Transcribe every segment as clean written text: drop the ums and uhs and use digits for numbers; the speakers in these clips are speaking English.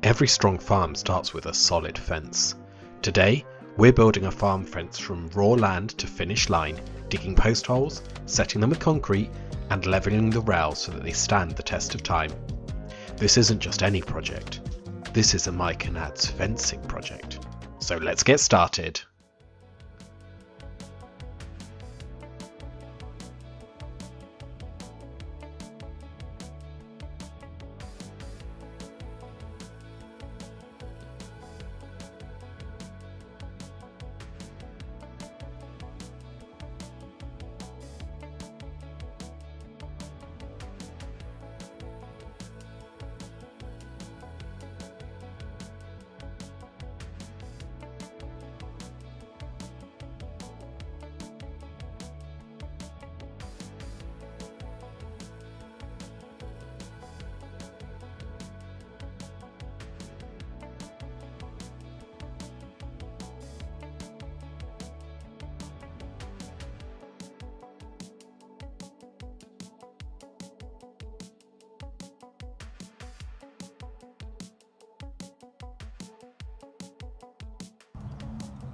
Every strong farm starts with a solid fence. Today, we're building a farm fence from raw land to finish line, digging post holes, setting them with concrete, and levelling the rails so that they stand the test of time. This isn't just any project. This is a Mike and Ad's fencing project. So let's get started.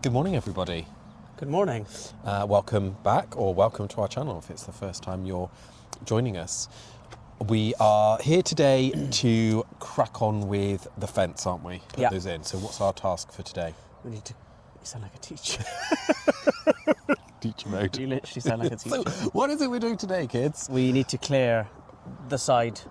Good morning, everybody. Good morning. Welcome back, or welcome to our channel if it's the first time you're joining us. We are here today to crack on with the fence, aren't we? Put those in. So what's our task for today? We need to... You sound like a teacher. Teacher mode. You literally sound like a teacher. So what is it we're doing today, kids? We need to clear the side.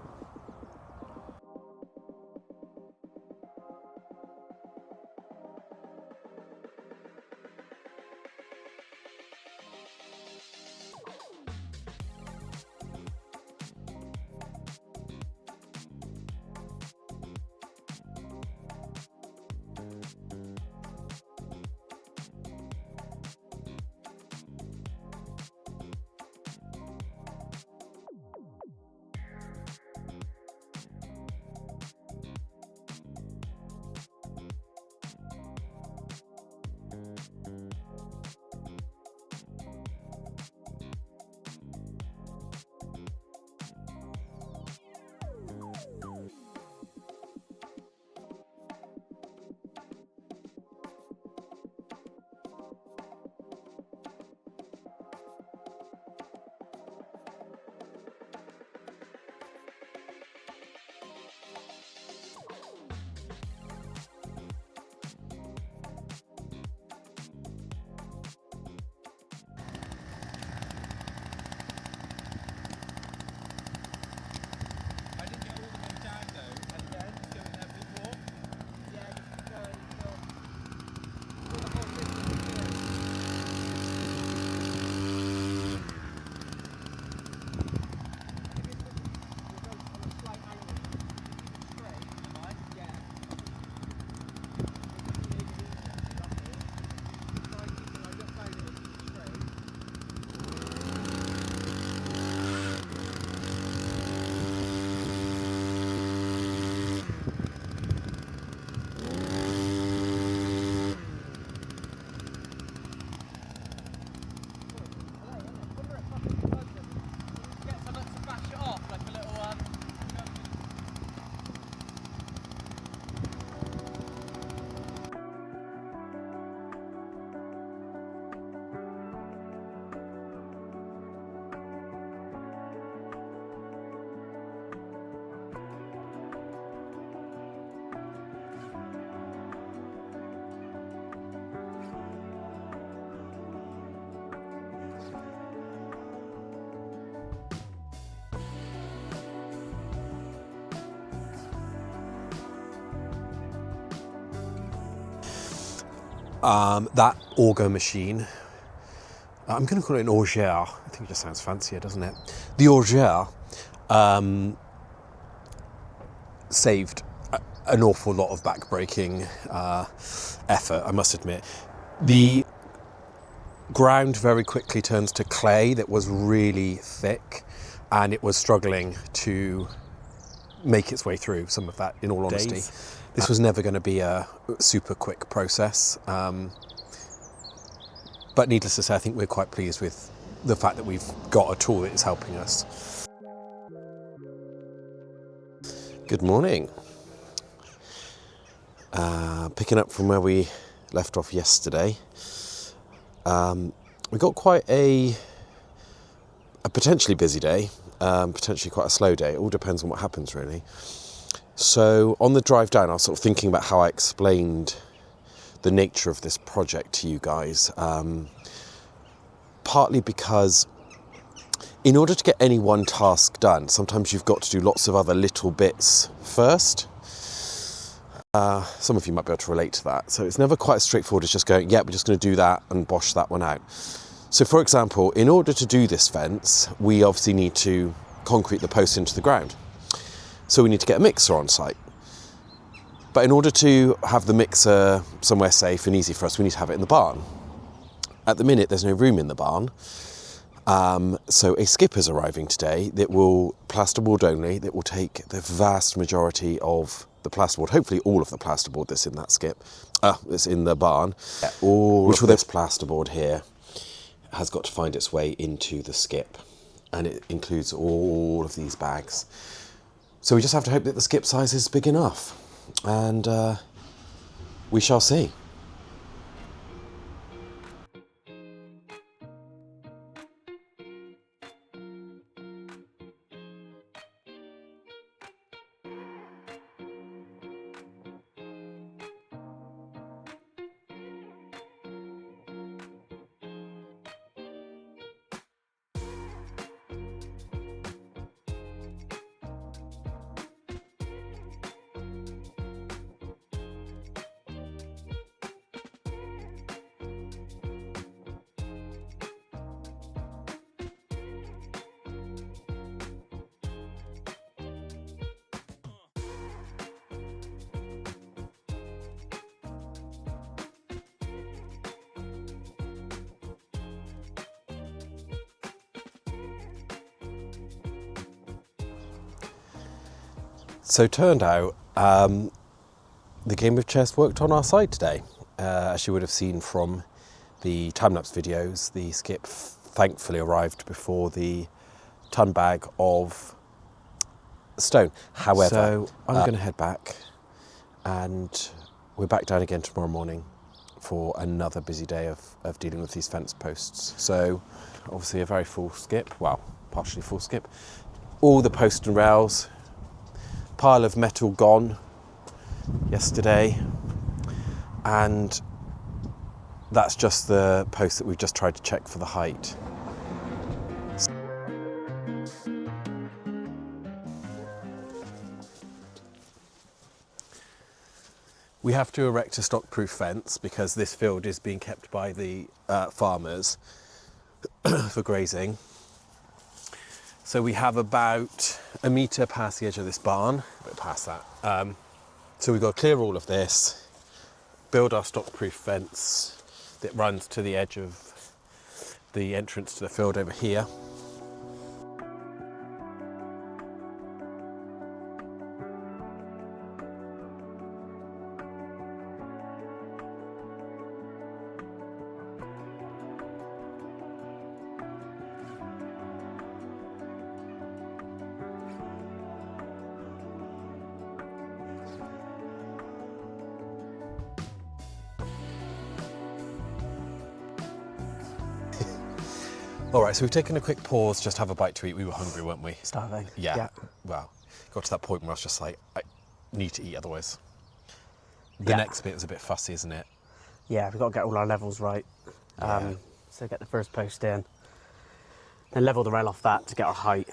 That auger machine, I'm going to call it an augere. I think it just sounds fancier, doesn't it? The augere saved an awful lot of back-breaking effort, I must admit. The ground very quickly turns to clay that was really thick, and it was struggling to make its way through some of that, in all honesty. This was never going to be a super quick process. But needless to say, I think we're quite pleased with the fact that we've got a tool that is helping us. Good morning. Picking up from where we left off yesterday, we got quite a potentially busy day, potentially quite a slow day. It all depends on what happens, really. So on the drive down, I was sort of thinking about how I explained the nature of this project to you guys, partly because in order to get any one task done, sometimes you've got to do lots of other little bits first. Some of you might be able to relate to that. So it's never quite as straightforward as just going, yeah, we're just going to do that and bosh that one out. So for example, in order to do this fence, we obviously need to concrete the posts into the ground. So we need to get a mixer on site. But in order to have the mixer somewhere safe and easy for us, we need to have it in the barn. At the minute, there's no room in the barn. So a skip is arriving today that will, plasterboard only, that will take the vast majority of the plasterboard, hopefully all of the plasterboard that's in that skip, that's in the barn. Yeah, all of this plasterboard here has got to find its way into the skip. And it includes all of these bags. So we just have to hope that the skip size is big enough. And we shall see. So turned out, the game of chess worked on our side today. As you would have seen from the time-lapse videos, the skip thankfully arrived before the ton bag of stone. However, so I'm going to head back, and we're back down again tomorrow morning for another busy day of dealing with these fence posts. So obviously a very full skip, well, partially full skip. All the posts and rails, pile of metal gone yesterday, and that's just the post that we've just tried to check for the height. We have to erect a stock-proof fence because this field is being kept by the farmers for grazing. So we have about a metre past the edge of this barn, a bit past that. So we've got to clear all of this, build our stock-proof fence that runs to the edge of the entrance to the field over here. All right, so we've taken a quick pause, just have a bite to eat. We were hungry, weren't we? Starving. Yeah. Well, got to that point where I was just like, I need to eat otherwise. The next bit is a bit fussy, isn't it? Yeah, we've got to get all our levels right. Yeah. So get the first post in, then level the rail off that to get our height.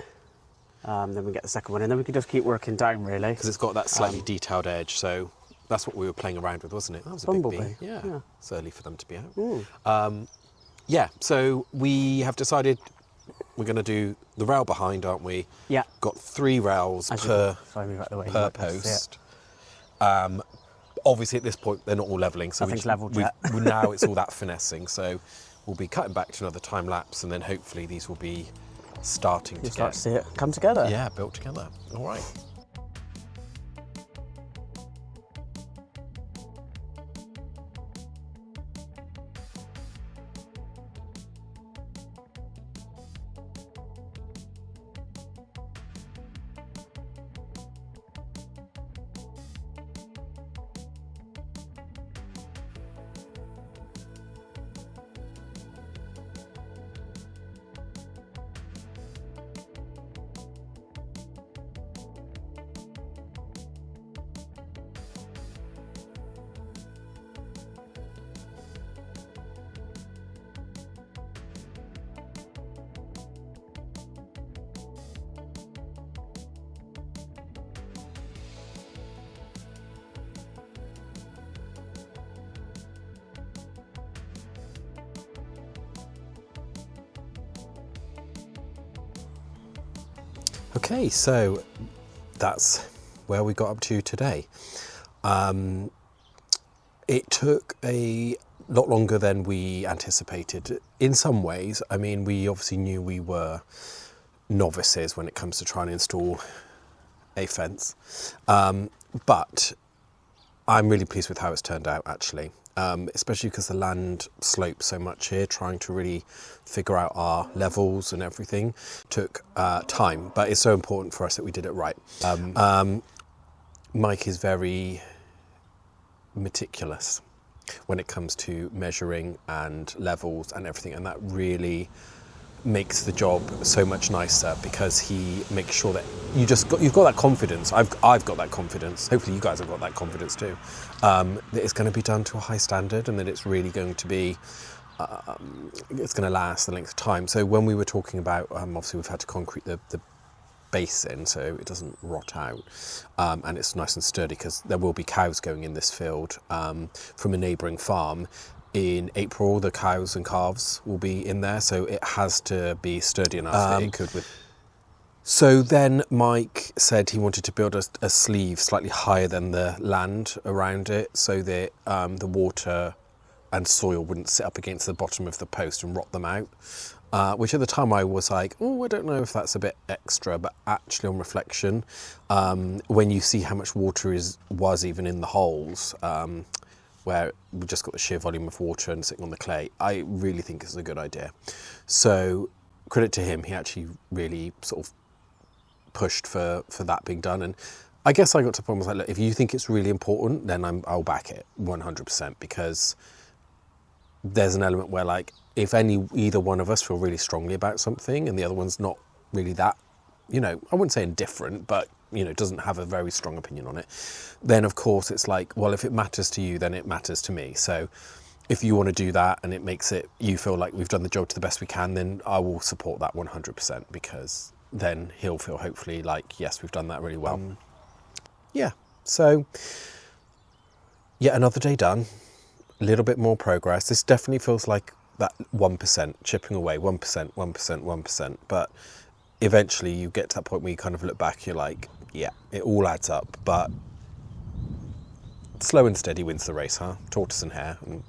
Then we get the second one in, then we can just keep working down, really. Because it's got that slightly detailed edge, so that's what we were playing around with, wasn't it? That was a Bumblebee. big bee. Yeah. It's early for them to be out. Ooh. Yeah, so we have decided we're going to do the rail behind, aren't we? Yeah. Got 3 rails per post. Obviously, at this point, they're not all levelling. So Nothing's levelled yet. Now it's all that finessing. So we'll be cutting back to another time lapse, and then hopefully these will be starting to start to see it come together. Yeah, built together. All right. Okay, so that's where we got up to today. It took a lot longer than we anticipated in some ways. I mean, we obviously knew we were novices when it comes to trying to install a fence, but I'm really pleased with how it's turned out, actually, especially because the land slopes so much here. Trying to really figure out our levels and everything took time, but it's so important for us that we did it right. Mike is very meticulous when it comes to measuring and levels and everything, and that really makes the job so much nicer because he makes sure that you've got that confidence. I've got that confidence. Hopefully you guys have got that confidence too. That it's going to be done to a high standard and that it's really going to be it's going to last the length of time. So when we were talking about obviously we've had to concrete the base in so it doesn't rot out, and it's nice and sturdy because there will be cows going in this field from a neighbouring farm. In April, the cows and calves will be in there, so it has to be sturdy enough that it could. So then Mike said he wanted to build a sleeve slightly higher than the land around it, so that the water and soil wouldn't sit up against the bottom of the post and rot them out. Which at the time I was like, oh, I don't know if that's a bit extra, but actually on reflection, when you see how much water was even in the holes, where we just got the sheer volume of water and sitting on the clay, I really think it's a good idea. So credit to him, he actually really sort of pushed for that being done. And I guess I got to the point where I was like, look, if you think it's really important, then I'll back it 100%, because there's an element where, like, if either one of us feel really strongly about something and the other one's not really that, I wouldn't say indifferent, but doesn't have a very strong opinion on it, then of course it's like, well, if it matters to you, then it matters to me. So if you want to do that and it makes you feel like we've done the job to the best we can, then I will support that 100%, because then he'll feel hopefully like, yes, we've done that really well. So yet another day done, a little bit more progress. This definitely feels like that 1%, chipping away, 1%, 1%, but eventually you get to that point where you kind of look back, you're like, yeah, it all adds up, but slow and steady wins the race, huh? Tortoise and hare, and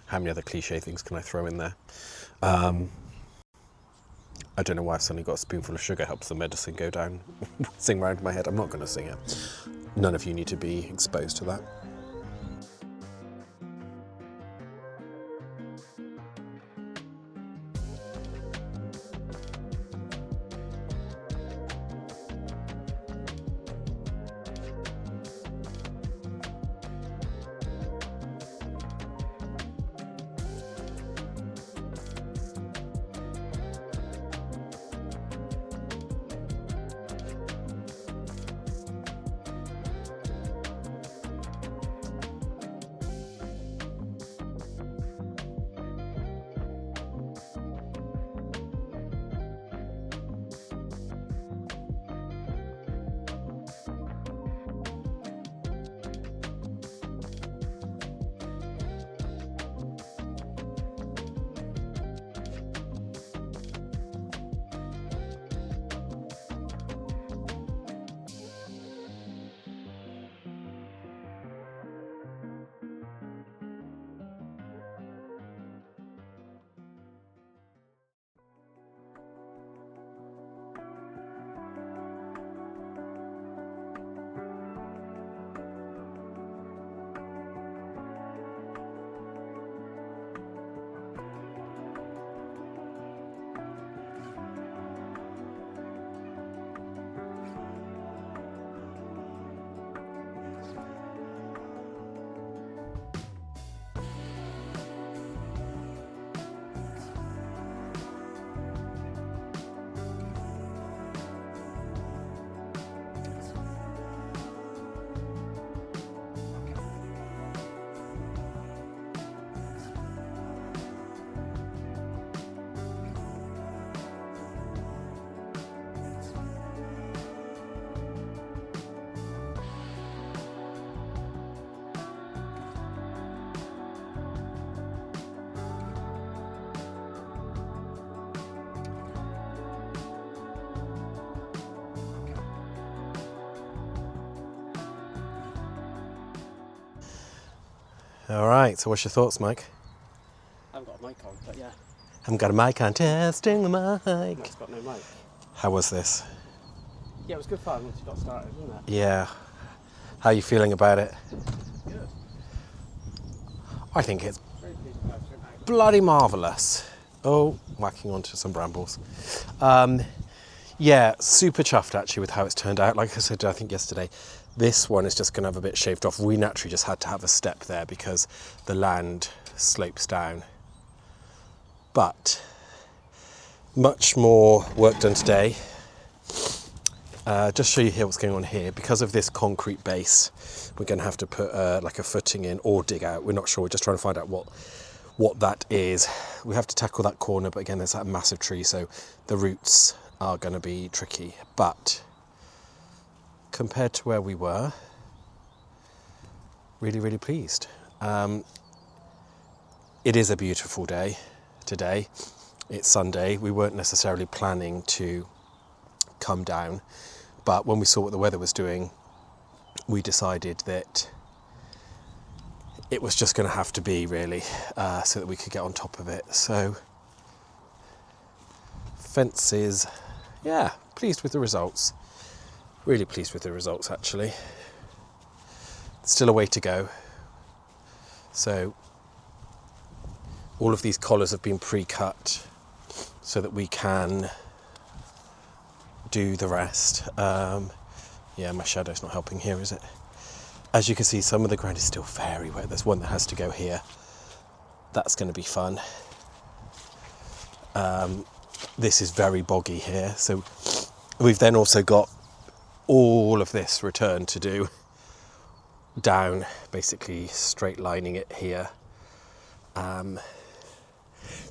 how many other cliche things can I throw in there? I don't know why I've suddenly got a spoonful of sugar helps the medicine go down, sing round my head. I'm not going to sing it. None of you need to be exposed to that. All right, so what's your thoughts, Mike? I haven't got a mic on, but yeah. Haven't got a mic on, testing the mic. It's got no mic. How was this? Yeah, it was good fun once you got started, wasn't it? Yeah. How are you feeling about it? Good. I think it's Very pleased with how it turned out. bloody marvellous. Oh, whacking onto some brambles. Yeah, super chuffed actually with how it's turned out. Like I said, I think yesterday, this one is just going to have a bit shaved off. We naturally just had to have a step there because the land slopes down. But much more work done today. Just show you here what's going on here. Because of this concrete base, we're going to have to put like a footing in or dig out. We're not sure. We're just trying to find out what that is. We have to tackle that corner, but again, there's that massive tree, so the roots are going to be tricky. But compared to where we were, really, really pleased. It is a beautiful day today. It's Sunday. We weren't necessarily planning to come down, but when we saw what the weather was doing, we decided that it was just going to have to be really so that we could get on top of it. So fences, yeah, pleased with the results. Really pleased with the results actually. Still a way to go. So all of these collars have been pre-cut so that we can do the rest. Yeah, my shadow's not helping here, is it? As you can see, some of the ground is still very wet. There's one that has to go here. That's going to be fun. This is very boggy here. So we've then also got all of this return to do down, basically straight lining it here.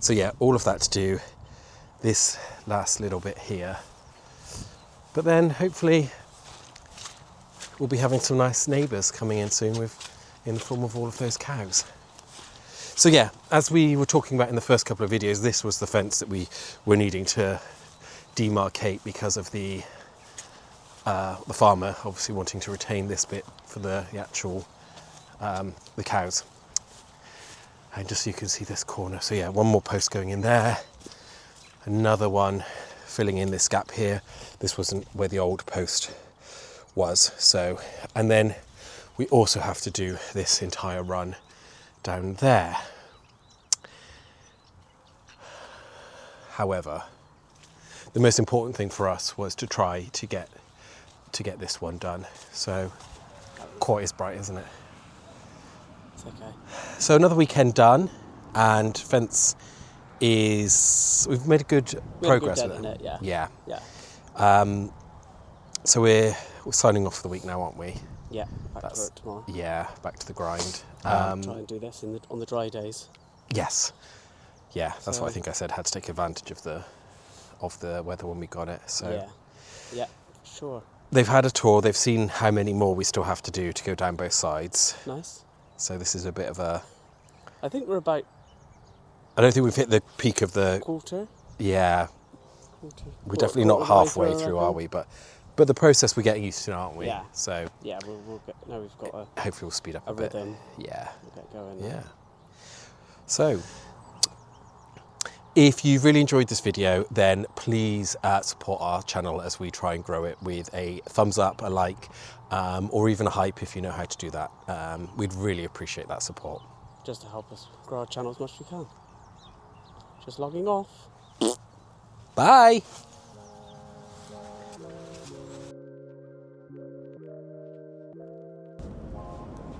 So yeah, all of that to do. This last little bit here. But then hopefully we'll be having some nice neighbours coming in soon in the form of all of those cows. So yeah, as we were talking about in the first couple of videos, this was the fence that we were needing to demarcate because of the farmer obviously wanting to retain this bit for the actual the cows. And just so you can see this corner. So yeah, one more post going in there, another one filling in this gap here. This wasn't where the old post was. So, and then we also have to do this entire run down there. However, the most important thing for us was to try to get this one done. So, quite as bright, isn't it? It's okay. So another weekend done, and fence is, we've made good progress with it. Yeah. So we're signing off for the week now, aren't we? Yeah, back to work tomorrow. Yeah, back to the grind. Try and do this on the dry days. Yes. Yeah, that's what I think I said. Had to take advantage of the weather when we got it. So yeah, sure. they've had a tour. They've seen how many more we still have to do to go down both sides. Nice. So this is a bit of a. I think we're about. I don't think we've hit the peak of the. Quarter. Yeah. Quarter. We're definitely not halfway through, are we? But the process we're getting used to, aren't we? Yeah. So. Yeah, we'll get. No, we've got a. Hopefully, we'll speed up a bit. Rhythm. Yeah. We'll get going. Yeah. So, if you've really enjoyed this video, then please support our channel as we try and grow it with a thumbs up, a like, or even a hype if you know how to do that. We'd really appreciate that support. Just to help us grow our channel as much as we can. Just logging off. Bye.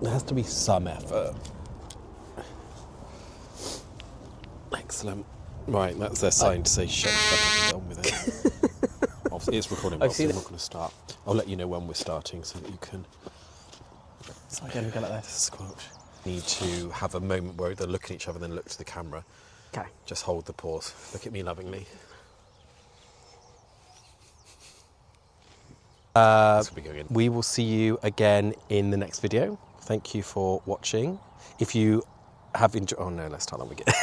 There has to be some effort. Excellent. Right, that's their sign to say shut the fuck up and get on with it. Obviously, it's recording, but I'm not going to start. I'll let you know when we're starting so that you can. So again, we go like this. Squelch. Need to have a moment where they look at each other and then look to the camera. Okay. Just hold the pause. Look at me lovingly. We will see you again in the next video. Thank you for watching. If you have enjoyed... Oh no, let's start that again.